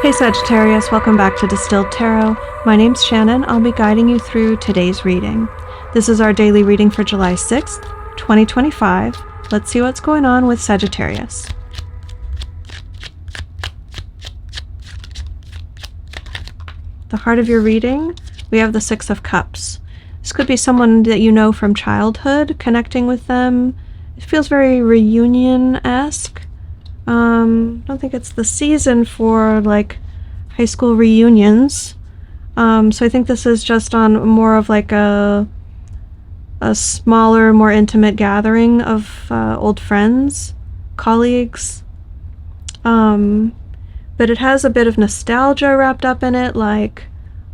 Hey Sagittarius, welcome back to Distilled Tarot. My name's Shannon. I'll be guiding you through today's reading. This is our daily reading for July 6th, 2025. Let's see what's going on with Sagittarius. The heart of your reading, we have the Six of Cups. This could be someone that you know from childhood, connecting with them. It feels very reunion-esque. I don't think it's the season for like high school reunions. So I think this is just on more of like a smaller, more intimate gathering of old friends, colleagues. But it has a bit of nostalgia wrapped up in it, like,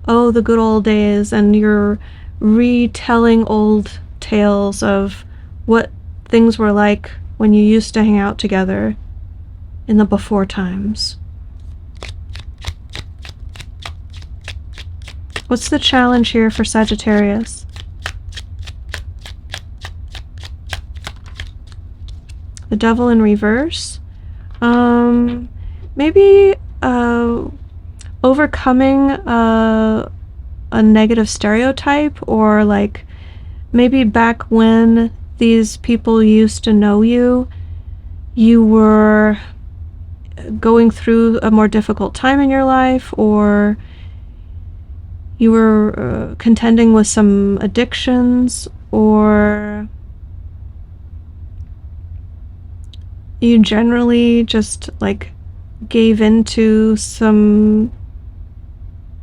oh, the good old days, and you're retelling old tales of what things were like when you used to hang out together in the before times. What's the challenge here for Sagittarius? The Devil in reverse. Maybe overcoming a negative stereotype, or like maybe back when these people used to know you, you were going through a more difficult time in your life, or you were contending with some addictions, or you generally just like gave into some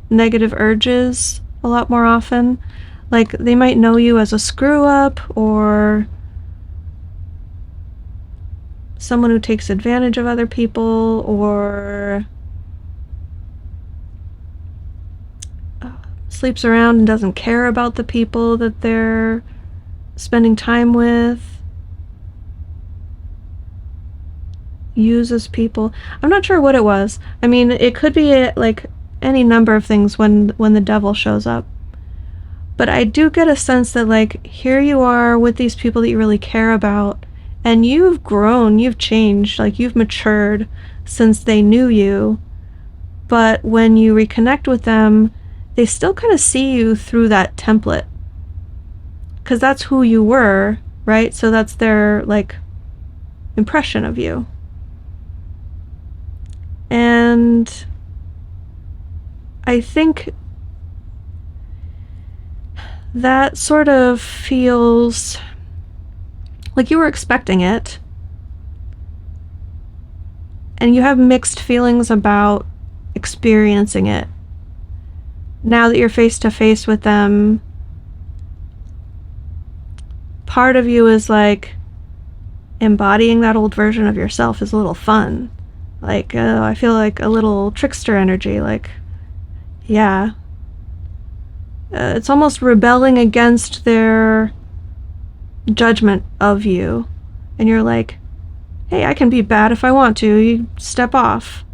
negative urges a lot more often. Like they might know you as a screw up, or someone who takes advantage of other people, or sleeps around and doesn't care about the people that they're spending time with, uses people. I'm not sure what it was. I mean, it could be like any number of things when the devil shows up. But I do get a sense that like here you are with these people that you really care about, and you've grown, you've changed, like you've matured since they knew you. But when you reconnect with them, they still kind of see you through that template, because that's who you were, right? So that's their like impression of you. And I think that sort of feels like you were expecting it, and you have mixed feelings about experiencing it. Now that you're face to face with them, part of you is like embodying that old version of yourself is a little fun. Like, I feel like a little trickster energy, like, yeah. It's almost rebelling against their judgment of you, and you're like, hey, I can be bad if I want to, you step off.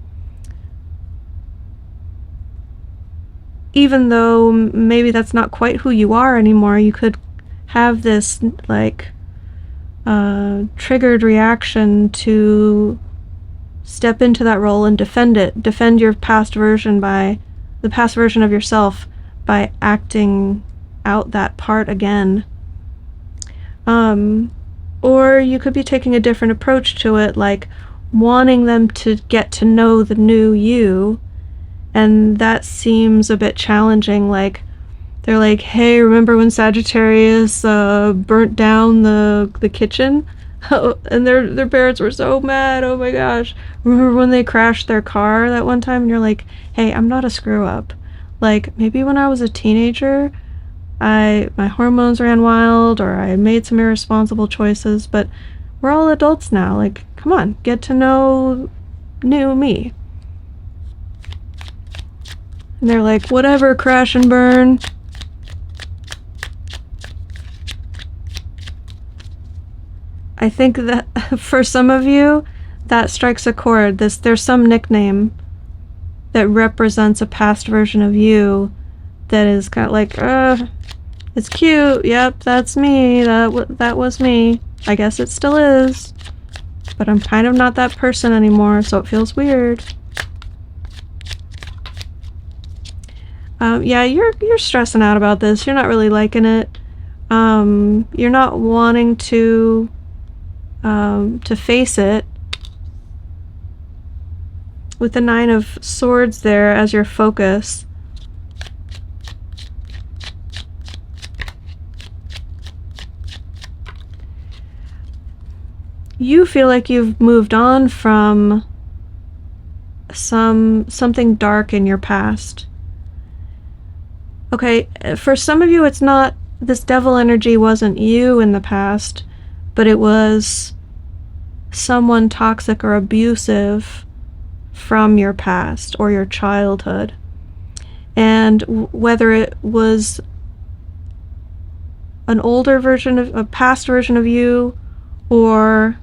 Even though maybe that's not quite who you are anymore, you could have this like triggered reaction to step into that role and defend your past version, by the past version of yourself, by acting out that part again. Or you could be taking a different approach to it, like wanting them to get to know the new you, and that seems a bit challenging. Like they're like, hey, remember when Sagittarius burnt down the kitchen? And their parents were so mad, oh my gosh. Remember when they crashed their car that one time? And you're like, hey, I'm not a screw up. Like maybe when I was a teenager, my hormones ran wild, or I made some irresponsible choices, but we're all adults now. Like, come on, get to know new me. And they're like, whatever, crash and burn. I think that for some of you, that strikes a chord. There's some nickname that represents a past version of you that is kind of like, it's cute, yep, that's me, that was me, I guess it still is, but I'm kind of not that person anymore, so it feels weird. Yeah, you're stressing out about this. You're not really liking it. You're not wanting to face it. With the Nine of Swords there as your focus. You feel like you've moved on from something dark in your past. Okay, for some of you it's not, this devil energy wasn't you in the past, but it was someone toxic or abusive from your past or your childhood. And whether it was an older version of a past version of you or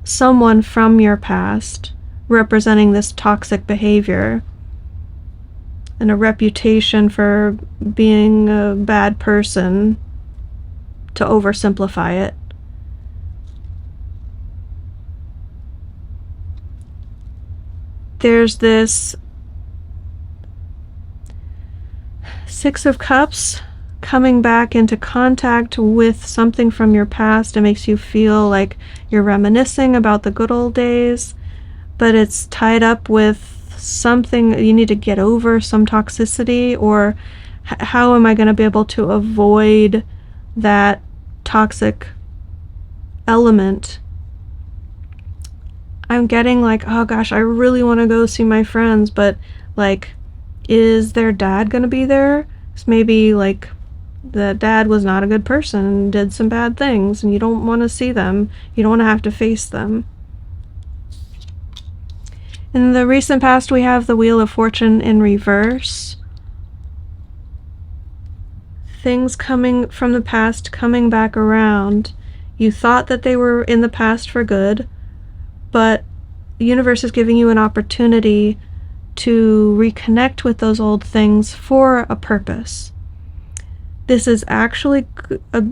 someone from your past representing this toxic behavior and a reputation for being a bad person, to oversimplify it. There's this Six of Cups coming back into contact with something from your past. It makes you feel like you're reminiscing about the good old days, but it's tied up with something you need to get over, some toxicity, or how am I going to be able to avoid that toxic element? I'm getting like, oh gosh, I really want to go see my friends, but like, is their dad going to be there? It's maybe like the dad was not a good person and did some bad things, and you don't want to see them. You don't want to have to face them. In the recent past, we have the Wheel of Fortune in reverse. Things coming from the past coming back around. You thought that they were in the past for good, but the universe is giving you an opportunity to reconnect with those old things for a purpose. This is actually a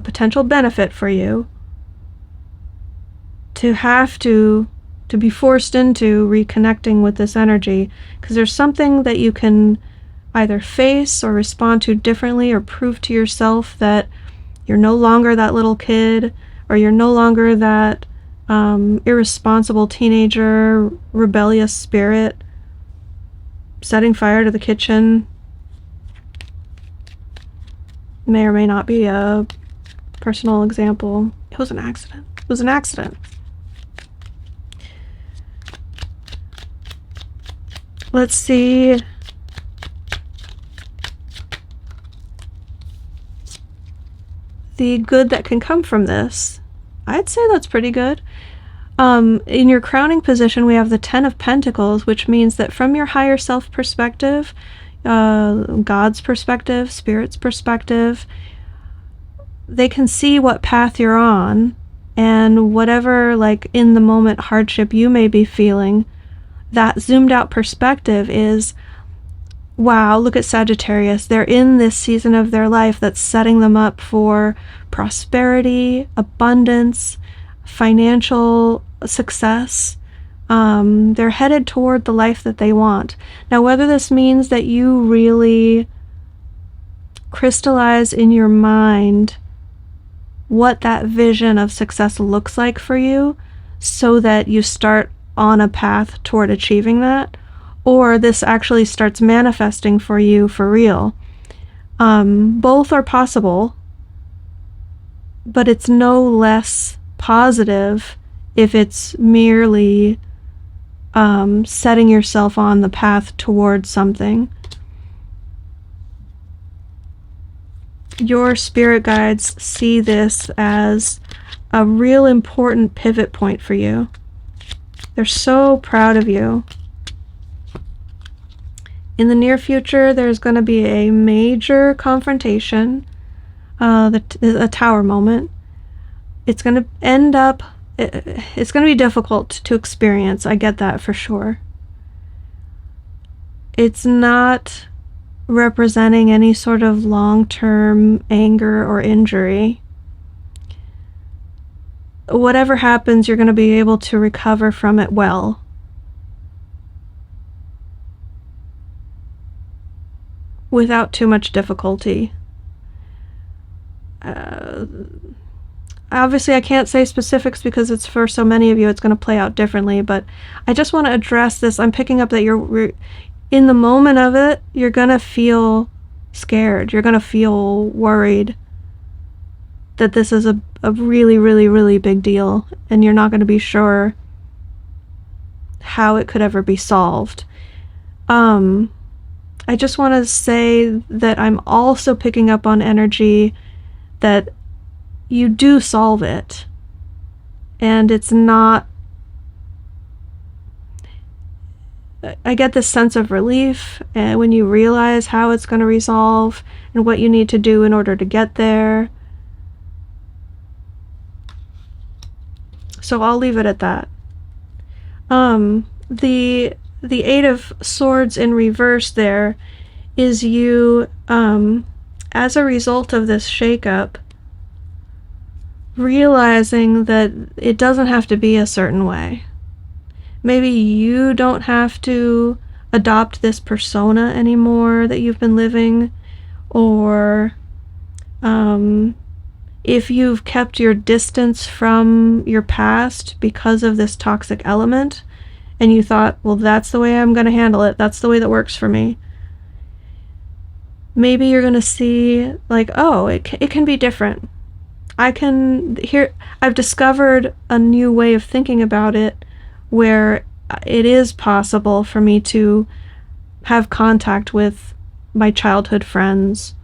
potential benefit for you to have to be forced into reconnecting with this energy, because there's something that you can either face or respond to differently, or prove to yourself that you're no longer that little kid, or you're no longer that irresponsible teenager, rebellious spirit, setting fire to the kitchen. May or may not be a personal example. It was an accident. It was an accident. Let's see. The good that can come from this. I'd say that's pretty good. In your crowning position, we have the Ten of Pentacles, which means that from your higher self perspective, God's perspective, Spirit's perspective, they can see what path you're on, and whatever, like, in the moment hardship you may be feeling, that zoomed out perspective is, wow, look at Sagittarius. They're in this season of their life that's setting them up for prosperity, abundance, financial success. They're headed toward the life that they want. Now, whether this means that you really crystallize in your mind what that vision of success looks like for you, so that you start on a path toward achieving that, or this actually starts manifesting for you for real. Both are possible, but it's no less positive if it's merely setting yourself on the path towards something. Your spirit guides see this as a real important pivot point for you. They're so proud of you. In the near future, there's going to be a major confrontation, a tower moment. It's going to end up, it's going to be difficult to experience. I get that for sure. It's not representing any sort of long-term anger or injury. Whatever happens, you're going to be able to recover from it well. without too much difficulty. Obviously, I can't say specifics because it's for so many of you, it's going to play out differently, but I just want to address this. I'm picking up that you're in the moment of it, you're going to feel scared. You're going to feel worried that this is a really, really, really big deal, and you're not going to be sure how it could ever be solved. I just want to say that I'm also picking up on energy that you do solve it, and it's not, I get this sense of relief when you realize how it's going to resolve and what you need to do in order to get there. So I'll leave it at that. The Eight of Swords in reverse there is you, as a result of this shakeup, realizing that it doesn't have to be a certain way. Maybe you don't have to adopt this persona anymore that you've been living, or if you've kept your distance from your past because of this toxic element, and you thought, well, that's the way I'm going to handle it, that's the way that works for me. Maybe you're going to see, like, oh, it can be different. I've discovered a new way of thinking about it where it is possible for me to have contact with my childhood friends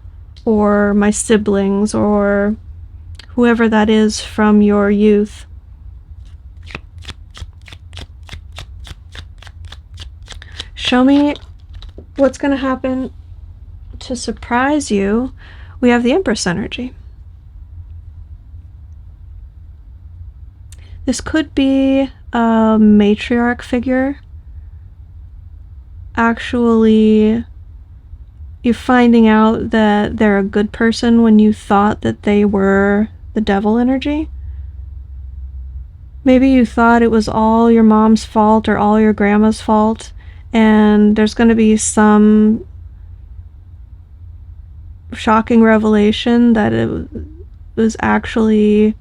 or my siblings or whoever that is from your youth. Show me what's going to happen to surprise you. We have the Empress energy. This could be a matriarch figure. Actually, you're finding out that they're a good person when you thought that they were the devil energy. Maybe you thought it was all your mom's fault or all your grandma's fault, and there's going to be some shocking revelation that it was actually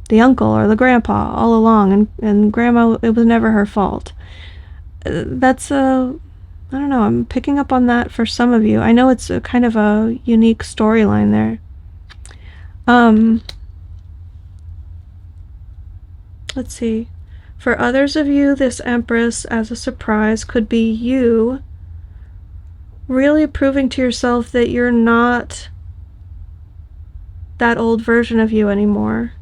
the uncle or the grandpa all along, and grandma, it was never her fault. That's I don't know, I'm picking up on that for some of you. I know it's a kind of a unique storyline there. Let's see. For others of you, this Empress as a surprise could be you really proving to yourself that you're not that old version of you anymore.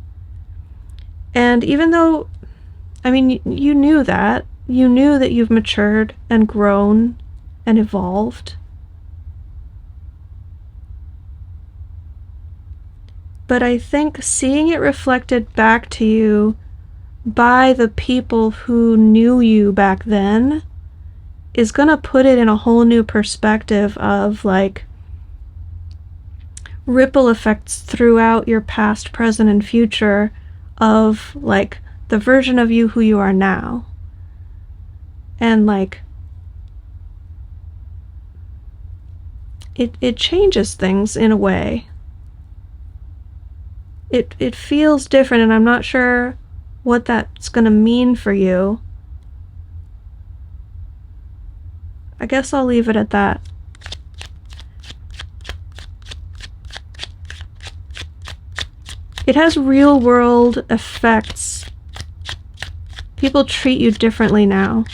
And even though, I mean, you knew that you've matured and grown and evolved. But I think seeing it reflected back to you by the people who knew you back then is going to put it in a whole new perspective of, like, ripple effects throughout your past, present, and future of, like, the version of you who you are now. And, like, it changes things in a way. It feels different, and I'm not sure what that's going to mean for you. I guess I'll leave it at that. It has real world effects. People treat you differently now.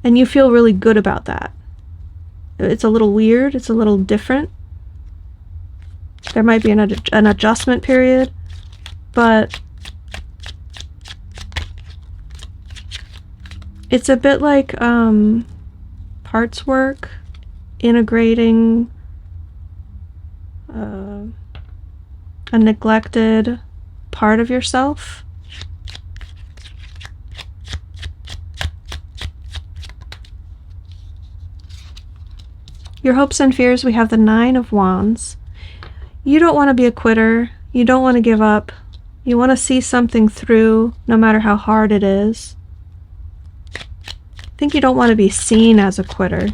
And you feel really good about that. It's a little weird, it's a little different. There might be an adjustment period, but it's a bit like parts work, integrating a neglected part of yourself. Your hopes and fears, we have the Nine of Wands. You don't want to be a quitter. You don't want to give up. You want to see something through, no matter how hard it is. I think you don't want to be seen as a quitter.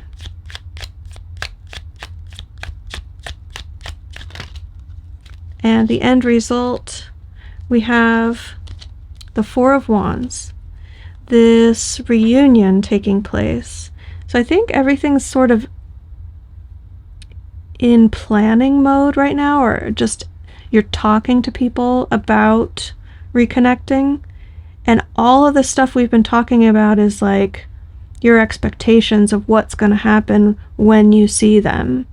And the end result, we have the Four of Wands. This reunion taking place. So I think everything's sort of in planning mode right now, or just you're talking to people about reconnecting. And all of the stuff we've been talking about is like your expectations of what's going to happen when you see them.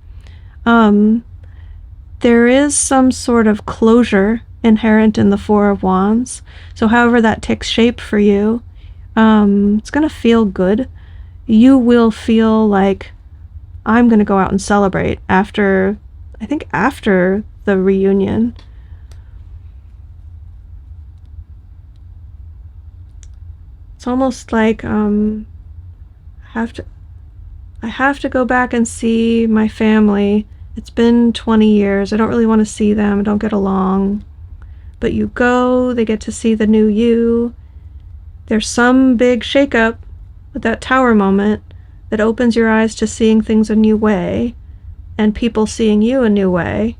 There is some sort of closure inherent in the Four of Wands. So however that takes shape for you, it's going to feel good. You will feel like, I'm going to go out and celebrate after the reunion. It's almost like I have to go back and see my family. It's been 20 years. I don't really want to see them. I don't get along. But you go, they get to see the new you. There's some big shakeup with that tower moment that opens your eyes to seeing things a new way, and people seeing you a new way.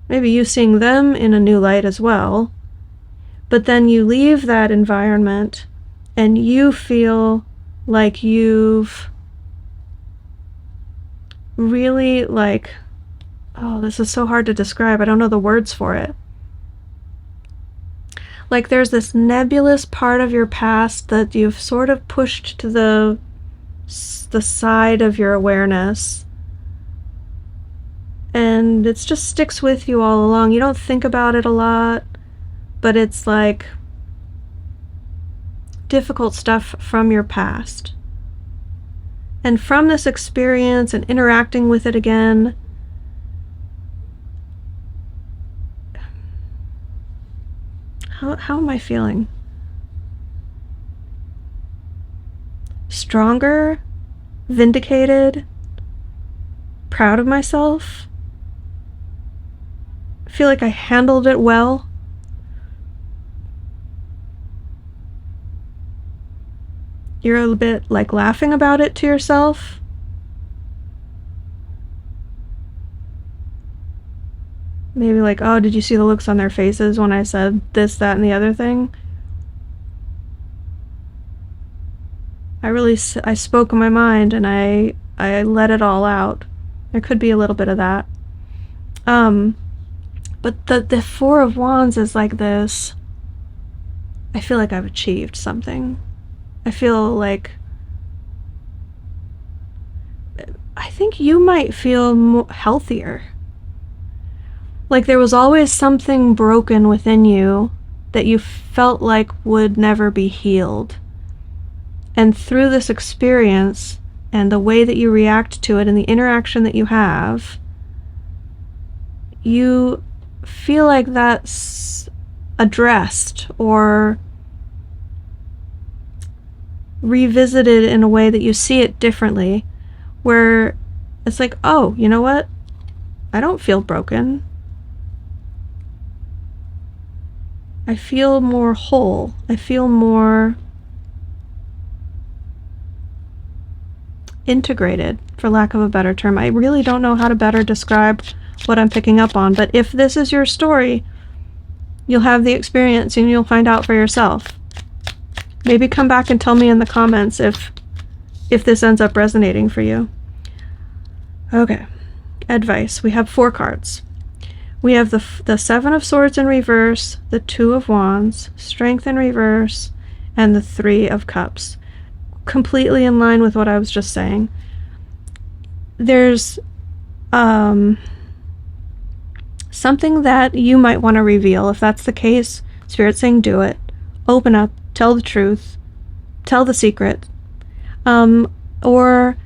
Maybe you seeing them in a new light as well. But then you leave that environment and you feel like you've really this is so hard to describe. I don't know the words for it. Like there's this nebulous part of your past that you've sort of pushed to the side of your awareness. And it just sticks with you all along. You don't think about it a lot, but it's like difficult stuff from your past. And from this experience and interacting with it again, how am I feeling? Stronger, vindicated, proud of myself. I feel like I handled it well. You're a little bit like laughing about it to yourself. Maybe like, oh, did you see the looks on their faces when I said this, that, and the other thing? I spoke my mind and I let it all out. There could be a little bit of that. But the Four of Wands is like this. I feel like I've achieved something. I feel like I think you might feel healthier. Like there was always something broken within you that you felt like would never be healed. And through this experience and the way that you react to it and the interaction that you have, you feel like that's addressed or revisited in a way that you see it differently, where it's like, oh, you know what? I don't feel broken. I feel more whole. I feel more integrated, for lack of a better term. I really don't know how to better describe what I'm picking up on, but if this is your story, you'll have the experience and you'll find out for yourself. Maybe come back and tell me in the comments if this ends up resonating for you. Okay, advice. We have 4 cards. We have the Seven of Swords in reverse, the Two of Wands, Strength in reverse, and the Three of Cups. Completely in line with what I was just saying. There's something that you might want to reveal. If that's the case, Spirit's saying do it. Open up, tell the truth, tell the secret, or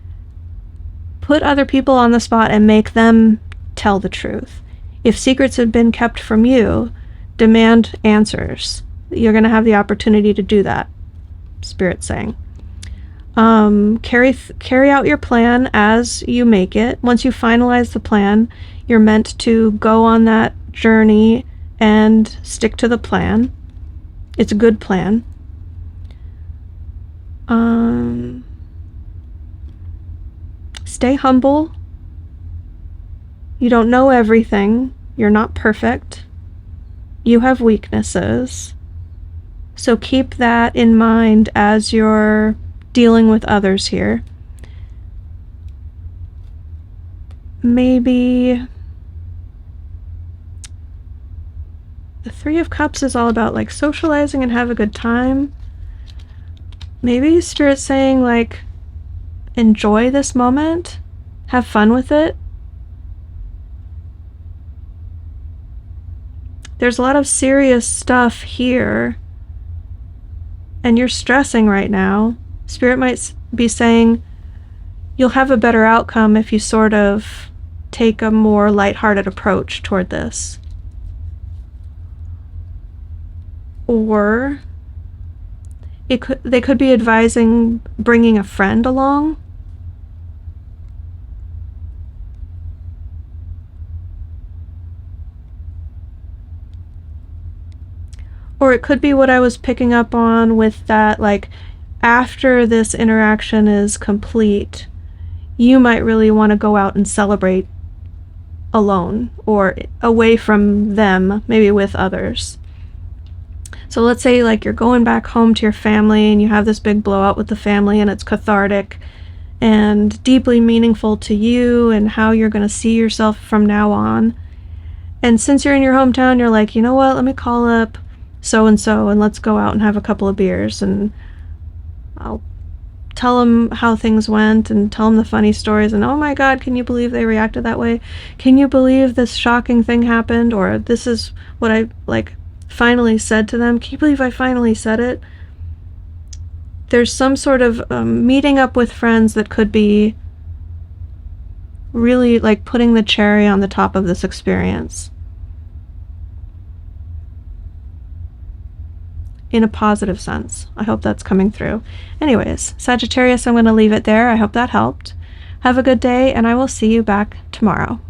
put other people on the spot and make them tell the truth. If secrets have been kept from you, demand answers. You're going to have the opportunity to do that, Spirit's saying. Carry out your plan as you make it. Once you finalize the plan, you're meant to go on that journey and stick to the plan. It's a good plan. Stay humble. You don't know everything. You're not perfect. You have weaknesses. So keep that in mind as you're dealing with others here. Maybe the Three of Cups is all about like socializing and have a good time. Maybe Spirit's saying like, enjoy this moment, have fun with it. There's a lot of serious stuff here, and you're stressing right now. Spirit might be saying you'll have a better outcome if you sort of take a more lighthearted approach toward this. Or they could be advising bringing a friend along. Or it could be what I was picking up on with that, like, after this interaction is complete, you might really want to go out and celebrate alone or away from them, maybe with others. So let's say like you're going back home to your family and you have this big blowout with the family and it's cathartic and deeply meaningful to you and how you're going to see yourself from now on. And since you're in your hometown, you're like, you know what, let me call up so-and-so and let's go out and have a couple of beers, and I'll tell them how things went and tell them the funny stories, and oh my god, can you believe they reacted that way? Can you believe this shocking thing happened? Or this is what I like finally said to them. Can you believe I finally said it? There's some sort of meeting up with friends that could be really like putting the cherry on the top of this experience in a positive sense. I hope that's coming through. Anyways, Sagittarius, I'm going to leave it there. I hope that helped. Have a good day, and I will see you back tomorrow.